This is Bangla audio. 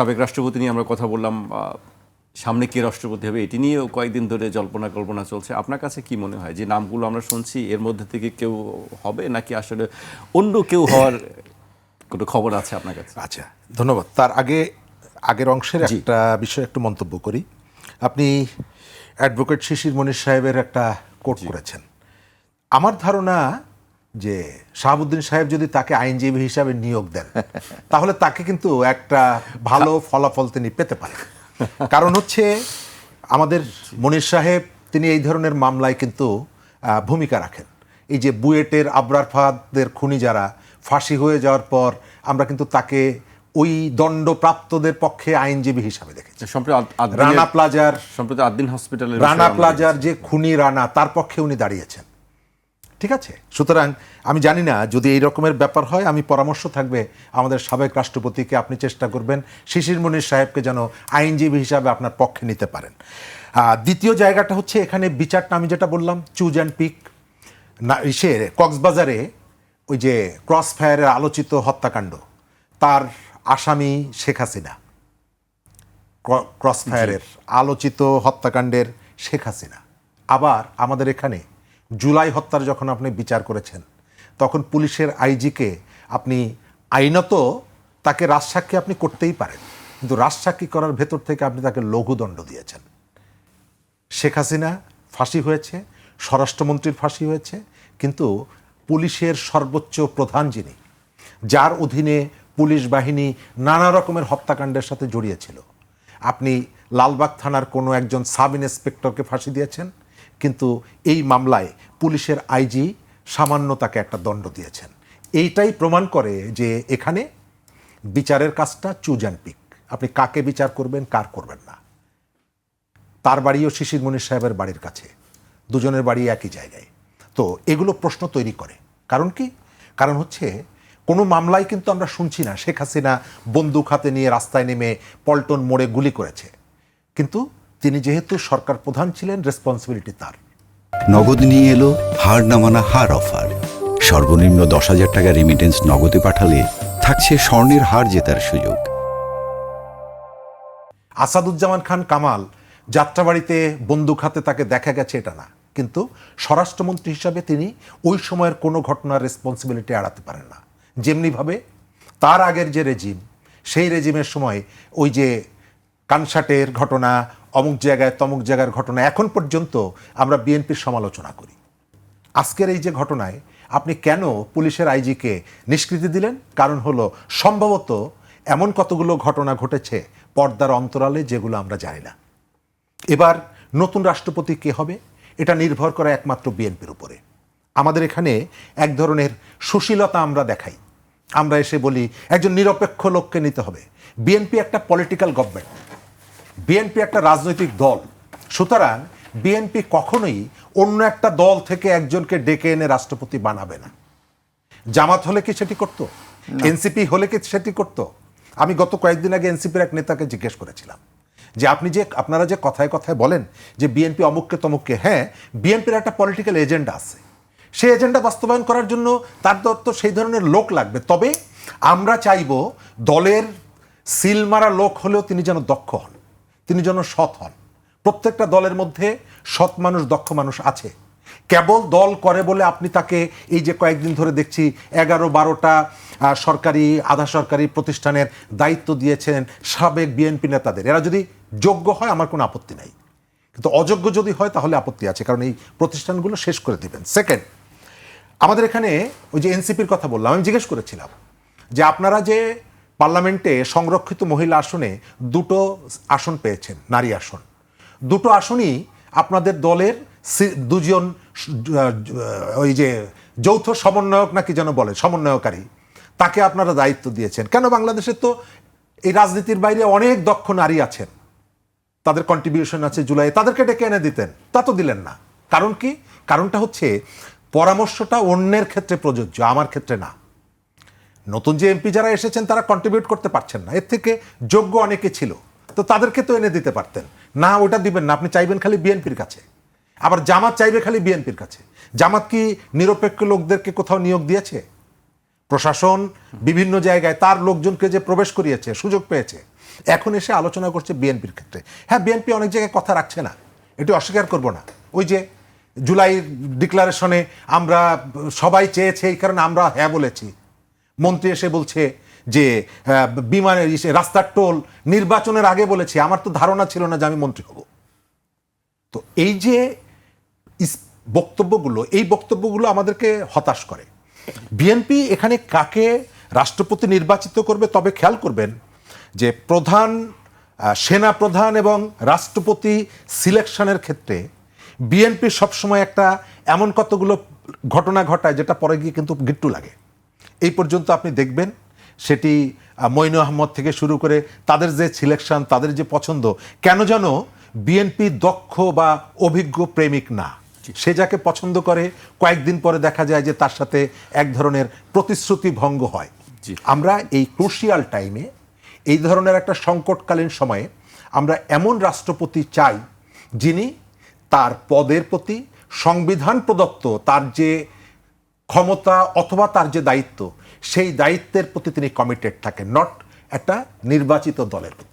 সাবেক রাষ্ট্রপতি নিয়ে আমরা কথা বললাম, সামনে কে রাষ্ট্রপতি হবে এটি নিয়েও কয়েকদিন ধরে জল্পনা কল্পনা চলছে। আপনার কাছে কি মনে হয় যে নামগুলো আমরা শুনছি এর মধ্যে থেকে কেউ হবে নাকি আসলে অন্য কেউ হওয়ার কোনো খবর আছে আপনার কাছে? আচ্ছা, ধন্যবাদ। তার আগের অংশের একটা বিষয় একটু মন্তব্য করি। আপনি অ্যাডভোকেট শিশির মনির সাহেবের একটা কোট করেছেন। আমার ধারণা যে শাহাবুদ্দিন সাহেব যদি তাকে আইনজীবী হিসাবে নিয়োগ দেন তাহলে তাকে কিন্তু একটা ভালো ফলাফল তিনি পেতে পারেন। কারণ হচ্ছে আমাদের মনির সাহেব তিনি এই ধরনের মামলায় কিন্তু ভূমিকা রাখেন। এই যে বুয়েটের আবরার ফাহাদের খুনি যারা ফাঁসি হয়ে যাওয়ার পর আমরা কিন্তু তাকে ওই দণ্ডপ্রাপ্তদের পক্ষে আইনজীবী হিসাবে দেখেছি। রানা প্লাজার সম্প্রতি আদ্দিন হসপিটালে রানা প্লাজার যে খুনি রানা তার পক্ষে উনি দাঁড়িয়েছেন। ঠিক আছে, সুতরাং আমি জানি না যদি এই রকমের ব্যাপার হয়, আমি পরামর্শ থাকবে আমাদের সাবেক রাষ্ট্রপতিকে আপনি চেষ্টা করবেন শিশির মনির সাহেবকে যেন আইনজীবী হিসাবে আপনার পক্ষে নিতে পারেন। দ্বিতীয় জায়গাটা হচ্ছে এখানে বিচারটা আমি যেটা বললাম চুজ অ্যান্ড পিক কক্সবাজারে ওই যে ক্রস ফায়ারের আলোচিত হত্যাকাণ্ড, তার আসামি শেখ হাসিনা। ক্রস ফায়ারের আলোচিত হত্যাকাণ্ডের শেখ হাসিনা। আবার আমাদের এখানে জুলাই হত্যার যখন আপনি বিচার করেছেন তখন পুলিশের আইজিকে আপনি আইনত তাকে রাজসাক্ষী আপনি করতেই পারেন, কিন্তু রাজসাক্ষী করার ভেতর থেকে আপনি তাকে লঘুদণ্ড দিয়েছেন। শেখ হাসিনা ফাঁসি হয়েছে, স্বরাষ্ট্রমন্ত্রীর ফাঁসি হয়েছে, কিন্তু পুলিশের সর্বোচ্চ প্রধান যিনি, যার অধীনে পুলিশ বাহিনী নানা রকমের হত্যাকাণ্ডের সাথে জড়িয়েছিল, আপনি লালবাগ থানার কোনো একজন সাব ইন্সপেক্টরকে ফাঁসি দিয়েছেন, কিন্তু এই মামলায় পুলিশের আইজি সামান্য তাকে একটা দণ্ড দিয়েছেন। এইটাই প্রমাণ করে যে এখানে বিচারের কাজটা চুজ অ্যান্ড পিক। আপনি কাকে বিচার করবেন, কার করবেন না। তার বাড়িও শিশির মনির সাহেবের বাড়ির কাছে, দুজনের বাড়ি একই জায়গায়। তো এগুলো প্রশ্ন তৈরি করে। কারণ কি? কারণ হচ্ছে কোনো মামলায় কিন্তু আমরা শুনছি না শেখ হাসিনা বন্দুক হাতে নিয়ে রাস্তায় নেমে পল্টন মোড়ে গুলি করেছে, কিন্তু তিনি যেহেতু সরকার প্রধান ছিলেন, রেসপন্সিবিলিটি তার। নগদ নিয়ে এলো হার না মানা হার অফার। সর্বনিম্ন 10,000 টাকা রেমিটেন্স নগদে পাঠালে থাকছে স্বর্ণের হার জেতার সুযোগ। আসাদুজ্জামান খান কামাল যাত্রাবাড়িতে বন্দুক হাতে তাকে দেখা গেছে এটা না, কিন্তু স্বরাষ্ট্রমন্ত্রী হিসাবে তিনি ওই সময়ের কোনো ঘটনার রেসপন্সিবিলিটি এড়াতে পারেন না। যেমনিভাবে তার আগের যে রেজিম, সেই রেজিমের সময় ওই যে কানসাটের ঘটনা, অমুক জায়গায় তমুক জায়গার ঘটনা, এখন পর্যন্ত আমরা বিএনপির সমালোচনা করি। আজকের এই যে ঘটনায় আপনি কেন পুলিশের আইজিকে নিষ্কৃতি দিলেন? কারণ হলো সম্ভবত এমন কতগুলো ঘটনা ঘটেছে পর্দার অন্তরালে যেগুলো আমরা জানি না। এবার নতুন রাষ্ট্রপতি কে হবে এটা নির্ভর করে একমাত্র বিএনপির উপরে। আমাদের এখানে এক ধরনের সুশীলতা আমরা দেখাই, আমরা এসে বলি একজন নিরপেক্ষ লোককে নিতে হবে। বিএনপি একটা পলিটিক্যাল গভর্নমেন্ট, বিএনপি একটা রাজনৈতিক দল, সুতরাং বিএনপি কখনোই অন্য একটা দল থেকে একজনকে ডেকে এনে রাষ্ট্রপতি বানাবে না। জামাত হলে কি সেটি করতো? এনসিপি হলে কি সেটি করতো? আমি গত কয়েকদিন আগে এনসিপির এক নেতাকে জিজ্ঞেস করেছিলাম যে আপনারা যে কথায় কথায় বলেন যে বিএনপি অমুককে তমুককে, হ্যাঁ, বিএনপির একটা পলিটিক্যাল এজেন্ডা আছে, সেই এজেন্ডা বাস্তবায়ন করার জন্য তার তো সেই ধরনের লোক লাগবে। তবে আমরা চাইব দলের সিল মারা লোক হলেও তিনি যেন দক্ষ হন, তিনি যেন সৎ হন। প্রত্যেকটা দলের মধ্যে সৎ মানুষ, দক্ষ মানুষ আছে। কেবল দল করে বলে আপনি তাকে এই যে কয়েকদিন ধরে দেখছি 11-12টা সরকারি আধা সরকারি প্রতিষ্ঠানের দায়িত্ব দিয়েছেন সাবেক বিএনপি নেতাদের। এরা যদি যোগ্য হয় আমার কোনো আপত্তি নাই, কিন্তু অযোগ্য যদি হয় তাহলে আপত্তি আছে, কারণ এই প্রতিষ্ঠানগুলো শেষ করে দেবেন। সেকেন্ড, আমাদের এখানে ওই যে এনসিপির কথা বললাম, আমি জিজ্ঞেস করেছিলাম যে আপনারা যে পার্লামেন্টে সংরক্ষিত মহিলা আসনে 2টো আসন পেয়েছেন, নারী আসন, 2টো আসনই আপনাদের দলের 2জন ওই যে যৌথ সমন্বয়ক নাকি যেন বলে, সমন্বয়কারী, তাকে আপনারা দায়িত্ব দিয়েছেন। কেন? বাংলাদেশে তো এই রাজনীতির বাইরে অনেক দক্ষ নারী আছেন, তাদের কন্ট্রিবিউশন আছে জুলাই, তাদেরকে ডেকে এনে দিতেন, তা তো দিলেন না। কারণ কি? কারণটা হচ্ছে পরামর্শটা অন্যের ক্ষেত্রে প্রযোজ্য, আমার ক্ষেত্রে না। নতুন যে এমপি যারা এসেছেন তারা কন্ট্রিবিউট করতে পারছেন না, এর থেকে যোগ্য অনেকে ছিল, তো তাদেরকে তো এনে দিতে পারতেন না। ওটা দিবেন না, আপনি চাইবেন খালি বিএনপির কাছে। আবার জামাত চাইবে খালি বিএনপির কাছে। জামাত কি নিরপেক্ষ লোকদেরকে কোথাও নিয়োগ দিয়েছে? প্রশাসন বিভিন্ন জায়গায় তার লোকজনকে যে প্রবেশ করিয়েছে, সুযোগ পেয়েছে, এখন এসে আলোচনা করছে বিএনপির ক্ষেত্রে। হ্যাঁ, বিএনপি অনেক জায়গায় কথা রাখছে না, এটি অস্বীকার করব না। ওই যে জুলাই ডিক্লারেশনে আমরা সবাই চেয়েছে, এই কারণে আমরা হ্যাঁ বলেছি। মন্ত্রী এসে বলছে যে বিমানের রাস্তার টোল নির্বাচনের আগে বলেছি, আমার তো ধারণা ছিল না যে আমি মন্ত্রী হব। তো এই যে এই বক্তব্যগুলো আমাদেরকে হতাশ করে। বিএনপি এখানে কাকে রাষ্ট্রপতি নির্বাচিত করবে, তবে খেয়াল করবেন যে সেনা প্রধান এবং রাষ্ট্রপতি সিলেকশনের ক্ষেত্রে বিএনপি সবসময় একটা এমন কতগুলো ঘটনা ঘটায় যেটা পরে গিয়ে কিন্তু গিট্টু লাগে। এই পর্যন্ত আপনি দেখবেন সেটি মঈন আহমদ থেকে শুরু করে তাদের যে সিলেকশন, তাদের যে পছন্দ, কেন যেন বিএনপি দক্ষ বা অভিজ্ঞ প্রেমিক না। সে যাকে পছন্দ করে কয়েকদিন পরে দেখা যায় যে তার সাথে এক ধরনের প্রতিশ্রুতি ভঙ্গ হয়। আমরা এই ক্রুশিয়াল টাইমে, এই ধরনের একটা সংকটকালীন সময়ে আমরা এমন রাষ্ট্রপতি চাই যিনি তার পদের প্রতি সংবিধান প্রদত্ত তার যে ক্ষমতা অথবা তার যে দায়িত্ব, সেই দায়িত্বের প্রতি তিনি কমিটেড থাকেন, নট একটা নির্বাচিত দলের প্রতি।